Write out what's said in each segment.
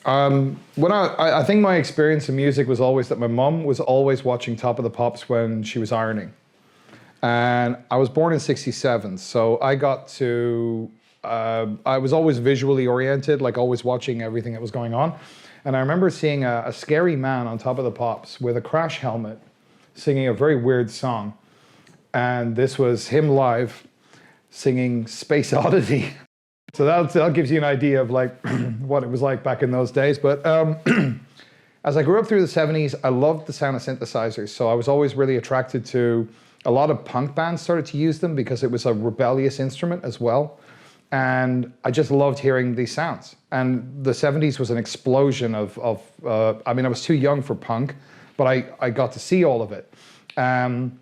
I think my experience in music was always that my mum was always watching Top of the Pops when she was ironing. And I was born in '67, so I got to, I was always visually oriented, like always watching everything that was going on. And I remember seeing a scary man on Top of the Pops with a crash helmet singing a very weird song. And this was him live singing Space Oddity. So that gives you an idea of like what it was like back in those days. But as I grew up through the '70s, I loved the sound of synthesizers. So I was always really attracted to a lot of punk bands started to use them because it was a rebellious instrument as well. And I just loved hearing these sounds. And the '70s was an explosion of I mean, I was too young for punk, but I got to see all of it. And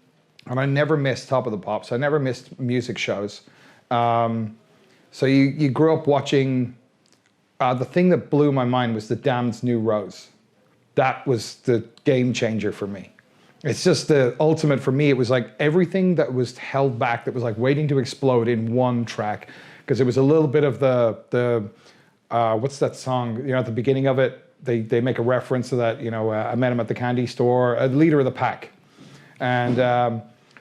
I never missed Top of the Pops. I never missed music shows. So you grew up watching, the thing that blew my mind was The Damned's New Rose. That was the game changer for me. It's just the ultimate for me. It was like everything that was held back, that was like waiting to explode in one track. Because it was a little bit of the what's that song? You know, at the beginning of it, they make a reference to that, you know, I met him at the candy store, a leader of the pack. And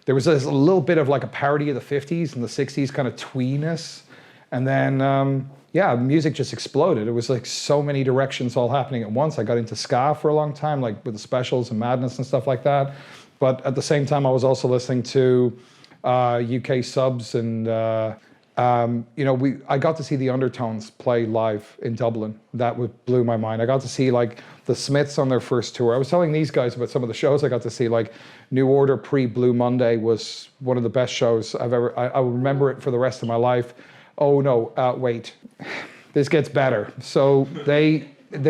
there was this little bit of like a parody of the '50s and the '60s kind of tweeness. And then, yeah, music just exploded. It was like so many directions all happening at once. I got into ska for a long time, like with the Specials and Madness and stuff like that. But at the same time, I was also listening to UK subs and, you know, I got to see the Undertones play live in Dublin. That blew my mind. I got to see like the Smiths on their first tour. I was telling these guys about some of the shows I got to see, like New Order pre-Blue Monday was one of the best shows I've ever, I will remember it for the rest of my life. Oh no, wait, this gets better. So they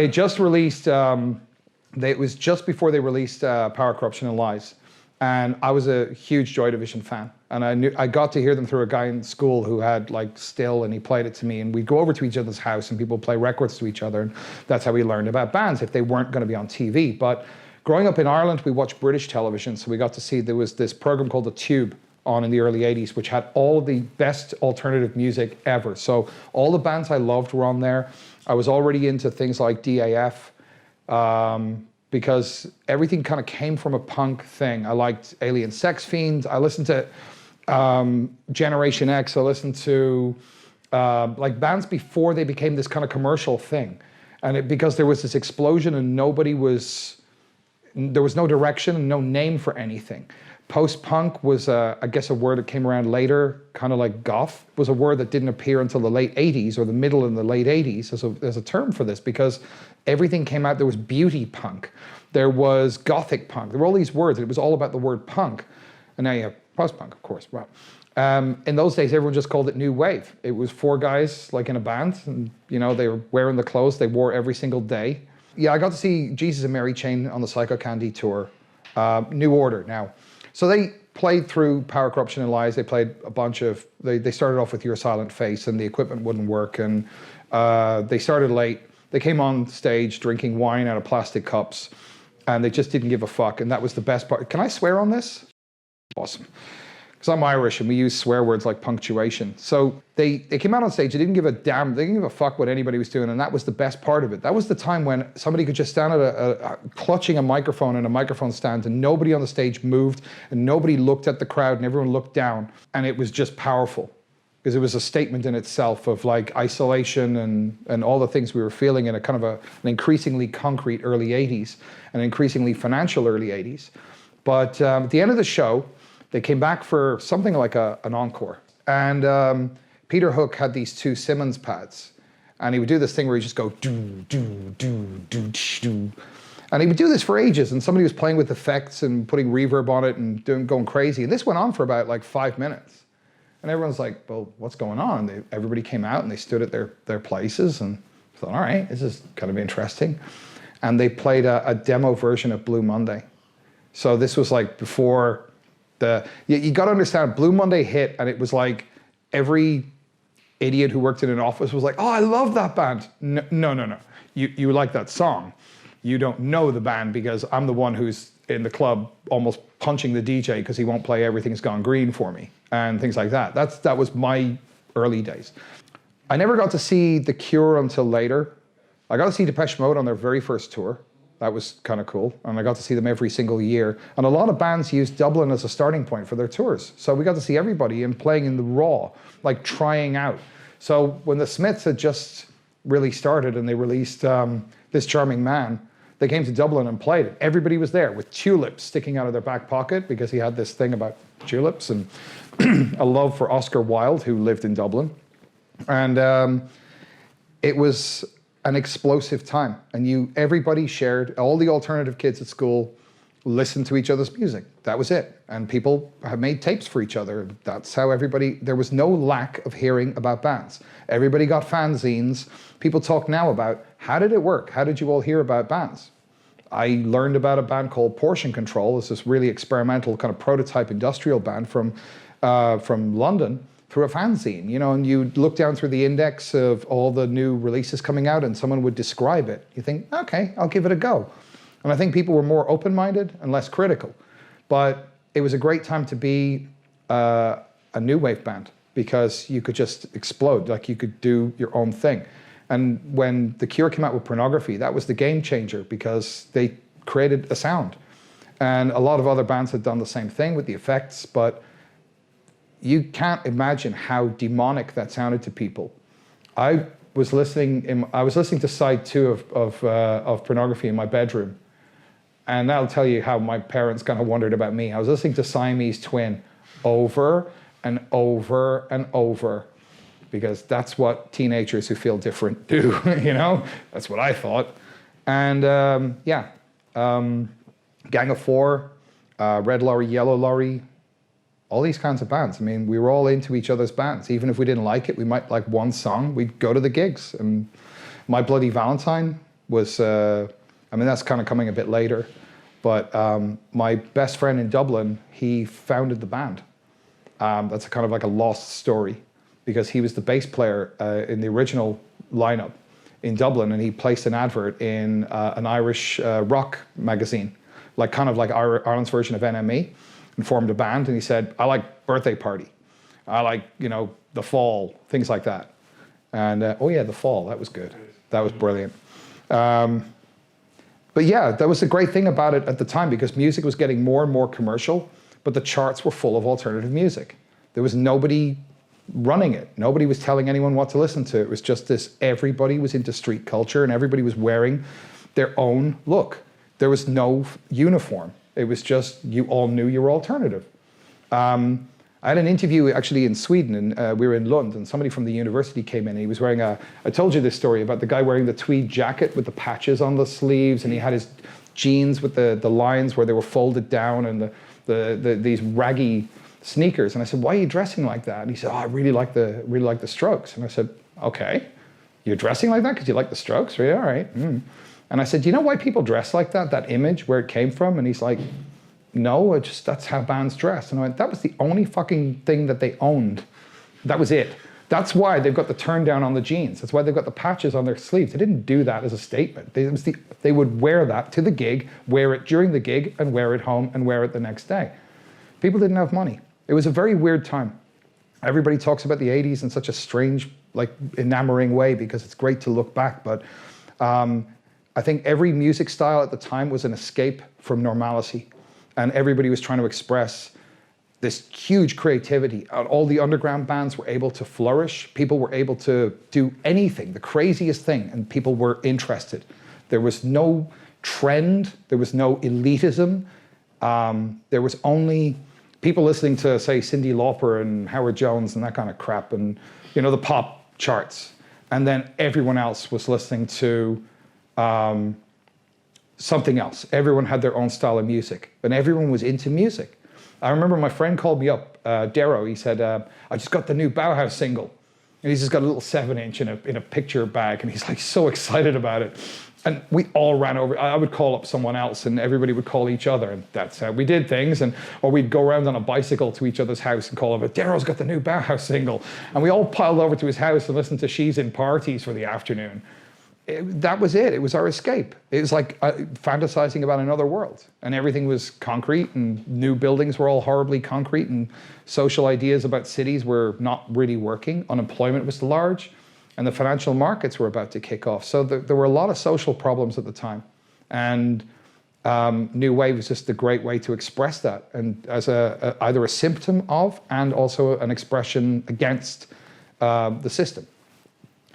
just released, it was just before they released Power, Corruption and Lies. And I was a huge Joy Division fan. And I got to hear them through a guy in school who had like Still, and he played it to me. And we'd go over to each other's house and people play records to each other. And that's how we learned about bands if they weren't going to be on TV. But growing up in Ireland, we watched British television. So we got to see, there was this program called The Tube on in the early '80s, which had all the best alternative music ever. So all the bands I loved were on there. I was already into things like DAF, because everything kind of came from a punk thing. I liked Alien Sex Fiends. I listened to Generation X. I listened to like bands before they became this kind of commercial thing. And because there was this explosion and there was no direction and no name for anything. Post-punk was, I guess, a word that came around later, kind of like goth, was a word that didn't appear until the late '80s or the middle and the late '80s as a term for this, because everything came out. There was beauty punk, there was gothic punk, there were all these words, and it was all about the word punk. And now you have post-punk, of course. Well, in those days, everyone just called it new wave. It was four guys like in a band, and you know, they were wearing the clothes they wore every single day. Yeah, I got to see Jesus and Mary Chain on the Psycho Candy tour. New Order now. So they played through Power, Corruption and Lies. They played a bunch of, they started off with Your Silent Face and the equipment wouldn't work, and they started late. They came on stage drinking wine out of plastic cups and they just didn't give a fuck, and that was the best part. Can I swear on this? Awesome. Because I'm Irish and we use swear words like punctuation. So they came out on stage, they didn't give a damn, they didn't give a fuck what anybody was doing, and that was the best part of it. That was the time when somebody could just stand at clutching a microphone and a microphone stand, and nobody on the stage moved, and nobody looked at the crowd, and everyone looked down, and it was just powerful. Because it was a statement in itself of like isolation and all the things we were feeling in a kind of an increasingly concrete early '80s, an increasingly financial early '80s. But at the end of the show, they came back for something like an encore. And Peter Hook had these two Simmons pads. And he would do this thing where he'd just go do, do, do, do, do. And he would do this for ages. And somebody was playing with effects and putting reverb on it and going crazy. And this went on for about like 5 minutes. And everyone's like, well, what's going on? And everybody came out and they stood at their places and thought, all right, this is kind of interesting. And they played a demo version of Blue Monday. So this was like before you got to understand, Blue Monday hit, and it was like every idiot who worked in an office was like, oh, I love that band. No. You like that song. You don't know the band, because I'm the one who's in the club almost punching the DJ because he won't play Everything's Gone Green for me and things like that. That was my early days. I never got to see The Cure until later. I got to see Depeche Mode on their very first tour. That was kind of cool. And I got to see them every single year. And a lot of bands used Dublin as a starting point for their tours. So we got to see everybody and playing in the raw, like trying out. So when the Smiths had just really started and they released This Charming Man, they came to Dublin and played it. Everybody was there with tulips sticking out of their back pocket because he had this thing about tulips and a love for Oscar Wilde, who lived in Dublin. And it was an explosive time, and everybody shared. All the alternative kids at school listened to each other's music. That was it. And people have made tapes for each other. That's how everybody. There was no lack of hearing about bands. Everybody got fanzines. People talk now about how did it work? How did you all hear about bands? I learned about a band called Portion Control. It's this really experimental kind of prototype industrial band from London, through a fanzine, you know, and you'd look down through the index of all the new releases coming out and someone would describe it. You think, okay, I'll give it a go. And I think people were more open-minded and less critical. But it was a great time to be a new wave band because you could just explode, like you could do your own thing. And when The Cure came out with Pornography, that was the game changer because they created a sound. And a lot of other bands had done the same thing with the effects, but you can't imagine how demonic that sounded to people. I was listening to side 2 of Pornography in my bedroom, and that'll tell you how my parents kind of wondered about me. I was listening to Siamese Twin over and over and over, because that's what teenagers who feel different do, you know? That's what I thought. And Gang of Four, Red Lorry, Yellow Lorry, all these kinds of bands. I mean, we were all into each other's bands. Even if we didn't like it, we might like one song, we'd go to the gigs. And My Bloody Valentine was, that's kind of coming a bit later, but my best friend in Dublin, he founded the band. That's kind of like a lost story because he was the bass player in the original lineup in Dublin, and he placed an advert in an Irish rock magazine, like kind of like Ireland's version of NME, and formed a band. And he said, I like Birthday Party. I like, The Fall, things like that. And The Fall, that was good. That was brilliant. But yeah, that was the great thing about it at the time, because music was getting more and more commercial, but the charts were full of alternative music. There was nobody running it. Nobody was telling anyone what to listen to. It was just this, everybody was into street culture and everybody was wearing their own look. There was no uniform. It was just, you all knew you were alternative. I had an interview actually in Sweden, and we were in Lund, and somebody from the university came in, and he was wearing I told you this story about the guy wearing the tweed jacket with the patches on the sleeves, and he had his jeans with the lines where they were folded down, and these raggy sneakers. And I said, why are you dressing like that? And he said, I really like the Strokes. And I said, okay, you're dressing like that because you like the Strokes? Yeah, all right. And I said, do you know why people dress like that? That image, where it came from? And he's like, no, that's how bands dress. And I went, that was the only fucking thing that they owned. That was it. That's why they've got the turn down on the jeans. That's why they've got the patches on their sleeves. They didn't do that as a statement. They would wear that to the gig, wear it during the gig, and wear it home, and wear it the next day. People didn't have money. It was a very weird time. Everybody talks about the 80s in such a strange, enamoring way, because it's great to look back. But I think every music style at the time was an escape from normalcy. And everybody was trying to express this huge creativity. All the underground bands were able to flourish. People were able to do anything, the craziest thing, and people were interested. There was no trend. There was no elitism. There was only people listening to, say, Cyndi Lauper and Howard Jones and that kind of crap, and the pop charts. And then everyone else was listening to something else. Everyone had their own style of music, and everyone was into music. I remember my friend called me up, Darrow. He said, I just got the new Bauhaus single. And he's just got a little 7-inch in a picture bag, and he's so excited about it. And we all ran over. I would call up someone else, and everybody would call each other, and that's how we did things. Or we'd go around on a bicycle to each other's house and call over, Darrow's got the new Bauhaus single. And we all piled over to his house and listened to She's in Parties for the afternoon. That was it. It was our escape. It was like fantasizing about another world. And everything was concrete, and new buildings were all horribly concrete, and social ideas about cities were not really working. Unemployment was large. and the financial markets were about to kick off. So there were a lot of social problems at the time. And New Wave was just a great way to express that, and as either a symptom of and also an expression against the system.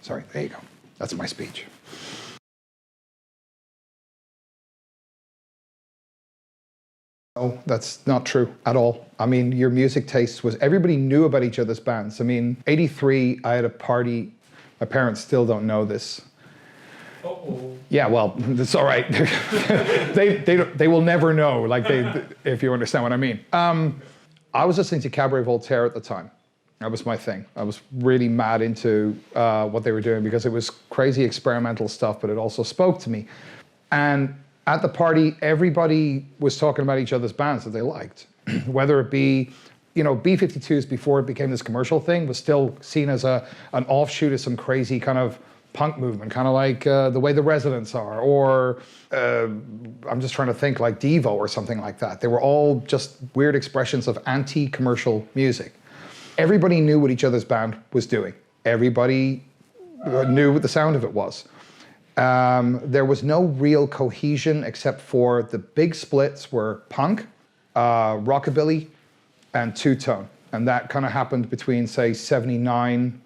Sorry, there you go. That's my speech. No, that's not true at all. I mean, your music taste was, everybody knew about each other's bands. I mean, 83, I had a party, my parents still don't know this. Uh-oh. Yeah, well, it's all right. they will never know, like if you understand what I mean. I was listening to Cabaret Voltaire at the time. That was my thing. I was really mad into what they were doing because it was crazy experimental stuff, but it also spoke to me. And at the party, everybody was talking about each other's bands that they liked, whether it be, you know, B-52s before it became this commercial thing was still seen as an offshoot of some crazy kind of punk movement, kind of like the way the Residents are, or I'm just trying to think, like Devo or something like that. They were all just weird expressions of anti-commercial music. Everybody knew what each other's band was doing. Everybody knew what the sound of it was. There was no real cohesion except for the big splits were punk, rockabilly, and two-tone. And that kind of happened between, say, 79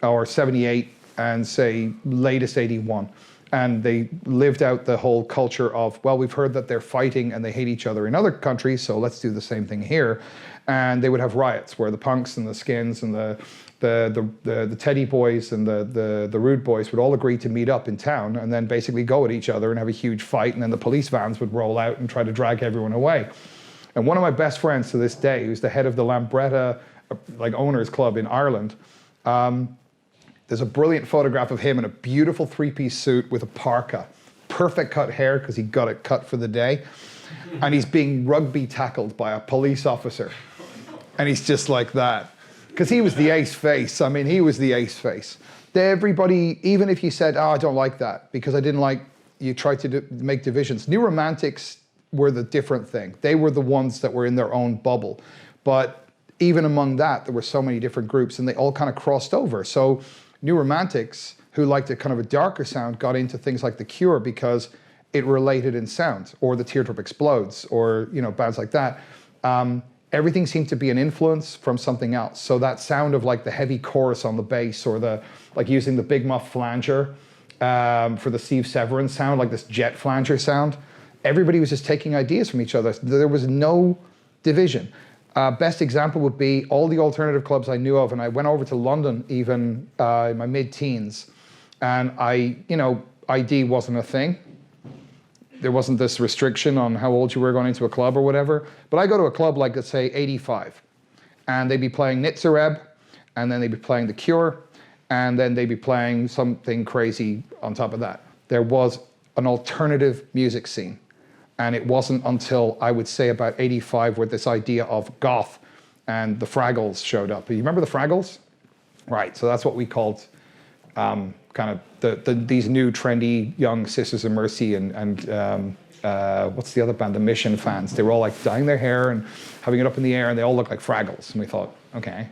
or 78 and, say, latest 81. And they lived out the whole culture of, well, we've heard that they're fighting and they hate each other in other countries, so let's do the same thing here. And they would have riots where the punks and the skins and the Teddy Boys and the Rude Boys would all agree to meet up in town and then basically go at each other and have a huge fight, and then the police vans would roll out and try to drag everyone away. And one of my best friends to this day, who's the head of the Lambretta like owners club in Ireland, there's a brilliant photograph of him in a beautiful three-piece suit with a parka, perfect cut hair because he got it cut for the day, and he's being rugby tackled by a police officer. And he's just like that. Because he was the ace face. I mean, he was the ace face. Everybody, even if you said, oh, I don't like that, because I didn't like, you tried to make divisions. New Romantics were the different thing. They were the ones that were in their own bubble. But even among that, there were so many different groups, and they all kind of crossed over. So New Romantics, who liked a kind of a darker sound, got into things like The Cure because it related in sound, or the Teardrop Explodes, or, you know, bands like that. Everything seemed to be an influence from something else. So that sound of like the heavy chorus on the bass, or the like using the Big Muff flanger for the Steve Severin sound, like this jet flanger sound. Everybody was just taking ideas from each other. There was no division. Best example would be all the alternative clubs I knew of, and I went over to London even in my mid-teens, and ID wasn't a thing. There wasn't this restriction on how old you were going into a club or whatever. But I go to a club like, let's say, 85, and they'd be playing Nitzareb, and then they'd be playing The Cure, and then they'd be playing something crazy on top of that. There was an alternative music scene. And it wasn't until, I would say, about 85 where this idea of goth and the Fraggles showed up. You remember the Fraggles? Right, so that's what we called kind of these new trendy young Sisters of Mercy and what's the other band? The Mission fans. They were all like dyeing their hair and having it up in the air, and they all looked like Fraggles. And we thought, okay,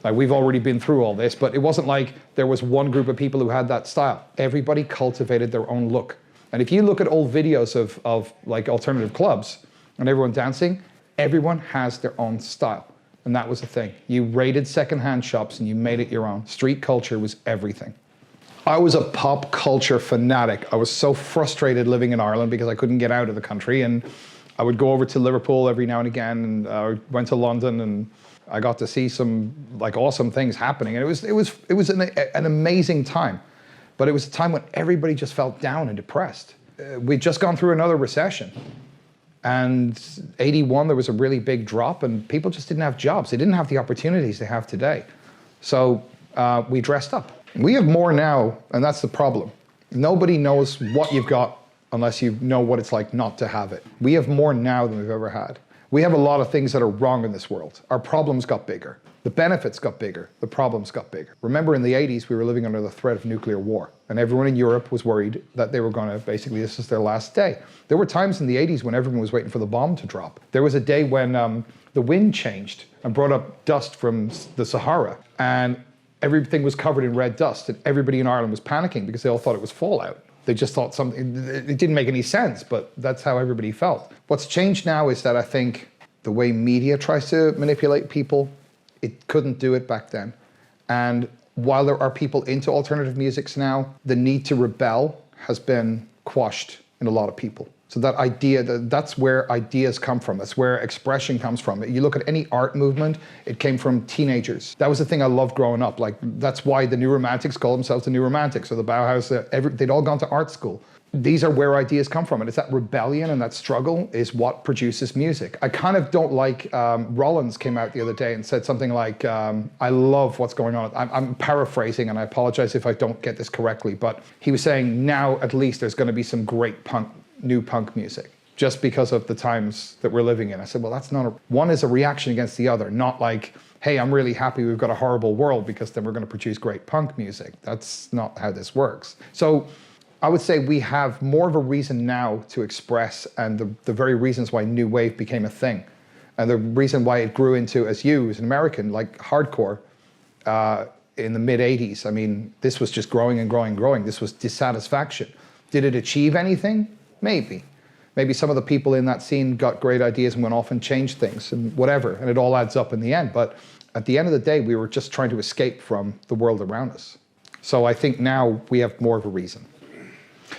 like we've already been through all this, but it wasn't like there was one group of people who had that style. Everybody cultivated their own look. And if you look at old videos of like alternative clubs and everyone dancing, everyone has their own style. And that was the thing. You raided secondhand shops and you made it your own. Street culture was everything. I was a pop culture fanatic. I was so frustrated living in Ireland because I couldn't get out of the country. And I would go over to Liverpool every now and again, and I went to London, and I got to see some like awesome things happening. And it was an amazing time. But it was a time when everybody just felt down and depressed. We'd just gone through another recession. And 81, there was a really big drop, and people just didn't have jobs. They didn't have the opportunities they have today. So we dressed up. We have more now, and that's the problem. Nobody knows what you've got unless you know what it's like not to have it. We have more now than we've ever had. We have a lot of things that are wrong in this world. Our problems got bigger. The benefits got bigger, the problems got bigger. Remember in the 80s, we were living under the threat of nuclear war, and everyone in Europe was worried that they were gonna, basically this is their last day. There were times in the 80s when everyone was waiting for the bomb to drop. There was a day when the wind changed and brought up dust from the Sahara, and everything was covered in red dust, and everybody in Ireland was panicking because they all thought it was fallout. They just thought something, it didn't make any sense, but that's how everybody felt. What's changed now is that I think the way media tries to manipulate people, it couldn't do it back then. And while there are people into alternative musics now, the need to rebel has been quashed in a lot of people. So that idea, that's where ideas come from. That's where expression comes from. You look at any art movement, it came from teenagers. That was the thing I loved growing up. Like, that's why the New Romantics called themselves the New Romantics, or the Bauhaus, they'd all gone to art school. These are where ideas come from, and it's that rebellion and that struggle is what produces music. I kind of don't like, Rollins came out the other day and said something like, I love what's going on. I'm paraphrasing, and I apologize if I don't get this correctly, but he was saying now at least there's going to be some great new punk music, just because of the times that we're living in. I said, well, that's not one is a reaction against the other, not like, hey, I'm really happy we've got a horrible world because then we're going to produce great punk music. That's not how this works. So I would say we have more of a reason now to express, and the very reasons why new wave became a thing, and the reason why it grew into, as an American, like hardcore in the mid 80s. I mean, this was just growing and growing and growing. This was dissatisfaction. Did it achieve anything? Maybe. Maybe some of the people in that scene got great ideas and went off and changed things and whatever, and it all adds up in the end. But at the end of the day, we were just trying to escape from the world around us. So I think now we have more of a reason.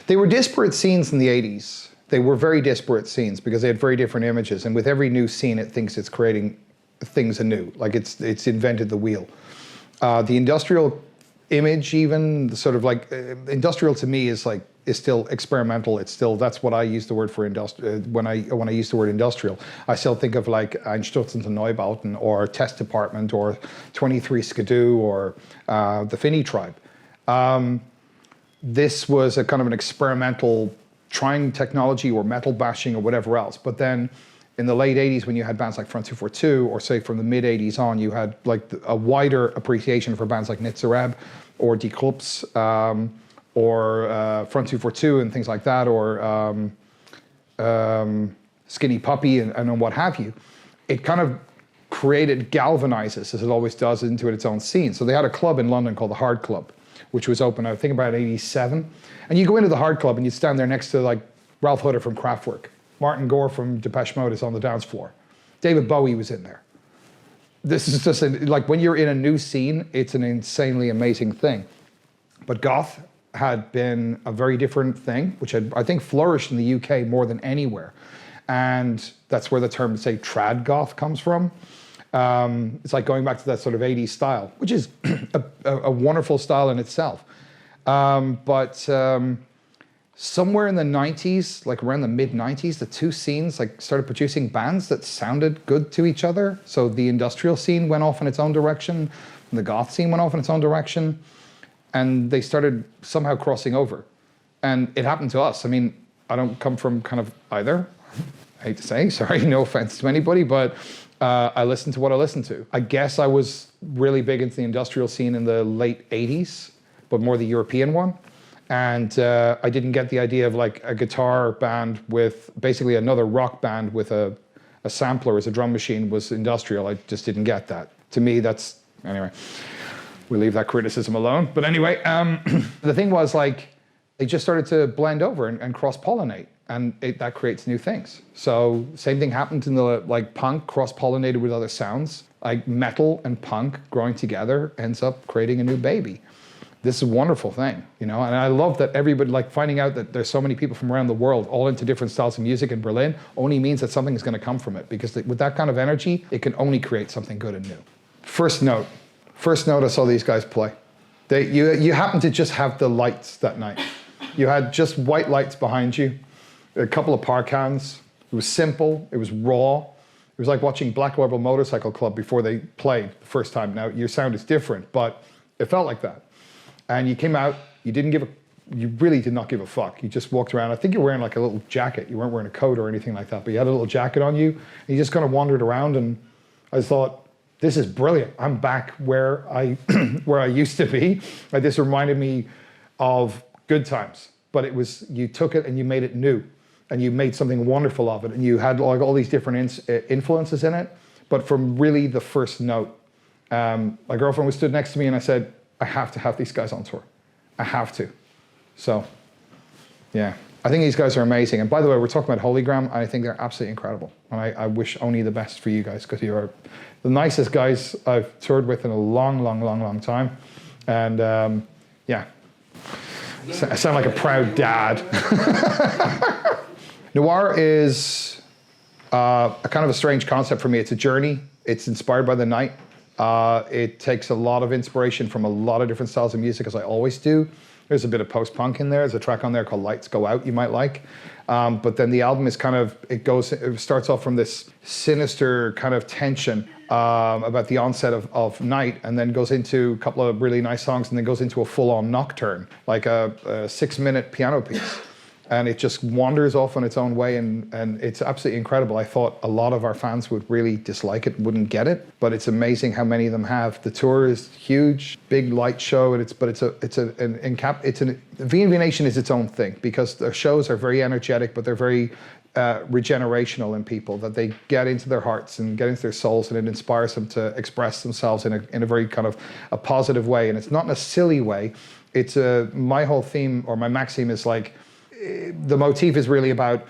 They were disparate scenes in the 80s. They were very disparate scenes because they had very different images, and with every new scene, it thinks it's creating things anew, like it's invented the wheel. The industrial image, even, the sort of like, industrial to me is still experimental. It's still, that's what I use the word for when I use the word industrial. I still think of like Einstürzende Neubauten or Test Department or 23 Skidoo or the Finny Tribe. This was a kind of an experimental, trying technology or metal bashing or whatever else. But then in the late 80s, when you had bands like Front 242, or say from the mid 80s on, you had like a wider appreciation for bands like Nitzareb or Die Clubs, or Front 242 and things like that, or Skinny Puppy and what have you. It kind of galvanizes, as it always does, into its own scene. So they had a club in London called the Hard Club, which was open, I think, about 87. And you go into the Hard Club and you stand there next to like Ralph Hutter from Kraftwerk. Martin Gore from Depeche Mode is on the dance floor. David Bowie was in there. This is just, like, when you're in a new scene, it's an insanely amazing thing. But goth had been a very different thing, which had, I think, flourished in the UK more than anywhere. And that's where the term, say, trad goth comes from. It's like going back to that sort of 80s style, which is a wonderful style in itself. But somewhere in the 90s, like around the mid 90s, the two scenes like started producing bands that sounded good to each other. So the industrial scene went off in its own direction, and the goth scene went off in its own direction, and they started somehow crossing over. And it happened to us. I mean, I don't come from kind of either. I hate to say, sorry, no offense to anybody, but I listened to what I listened to. I guess I was really big into the industrial scene in the late 80s, but more the European one. And I didn't get the idea of like a guitar band with basically another rock band with a sampler as a drum machine was industrial. I just didn't get that. To me, that's, anyway, we'll leave that criticism alone. But anyway, the thing was like, they just started to blend over and cross-pollinate, and that creates new things. So same thing happened in the like punk cross-pollinated with other sounds. Like metal and punk growing together ends up creating a new baby. This is a wonderful thing, you know, and I love that everybody, like finding out that there's so many people from around the world all into different styles of music in Berlin only means that something is going to come from it, because with that kind of energy, it can only create something good and new. First note I saw these guys play. You happened to just have the lights that night. You had just white lights behind you, a couple of parkans. It was simple, it was raw. It was like watching Black Label Motorcycle Club before they played the first time. Now, your sound is different, but it felt like that. And you came out, you really did not give a fuck. You just walked around. I think you were wearing like a little jacket. You weren't wearing a coat or anything like that, but you had a little jacket on you. And you just kind of wandered around, and I thought, this is brilliant. I'm back where I used to be. Like, this reminded me of good times, but it was, you took it and you made it new, and you made something wonderful of it. And you had like all these different influences in it, but from really the first note. My girlfriend was stood next to me and I said, I have to have these guys on tour. I have to. So, yeah. I think these guys are amazing. And by the way, we're talking about Holygram, and I think they're absolutely incredible. And I wish only the best for you guys, because you are the nicest guys I've toured with in a long time. And yeah, I sound like a proud dad. Noir is a kind of a strange concept for me. It's a journey. It's inspired by the night. It takes a lot of inspiration from a lot of different styles of music, as I always do. There's a bit of post-punk in there. There's a track on there called Lights Go Out you might like. But then the album is kind of, it starts off from this sinister kind of tension about the onset of night, and then goes into a couple of really nice songs, and then goes into a full-on nocturne, like a 6-minute piano piece. And it just wanders off on its own way, and it's absolutely incredible. I thought a lot of our fans would really dislike it, wouldn't get it, but it's amazing how many of them have. The tour is huge, big light show, and VNV Nation is its own thing, because the shows are very energetic, but they're very regenerational in people, that they get into their hearts and get into their souls, and it inspires them to express themselves in a very kind of a positive way. And it's not in a silly way. It's my whole theme, or my maxim is like, the motif is really about,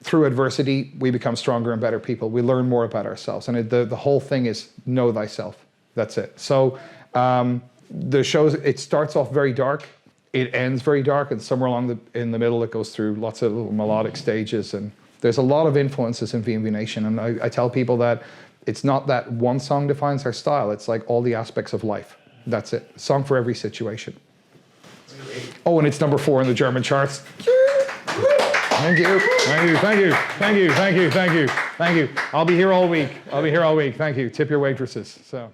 through adversity, we become stronger and better people. We learn more about ourselves. And the whole thing is know thyself. That's it. So the shows, it starts off very dark. It ends very dark. And somewhere along in the middle, it goes through lots of little melodic stages. And there's a lot of influences in VNV Nation. And I tell people that it's not that one song defines our style. It's like all the aspects of life. That's it. A song for every situation. Oh, and it's number 4 in the German charts. Thank you. I'll be here all week. Thank you. Tip your waitresses. So.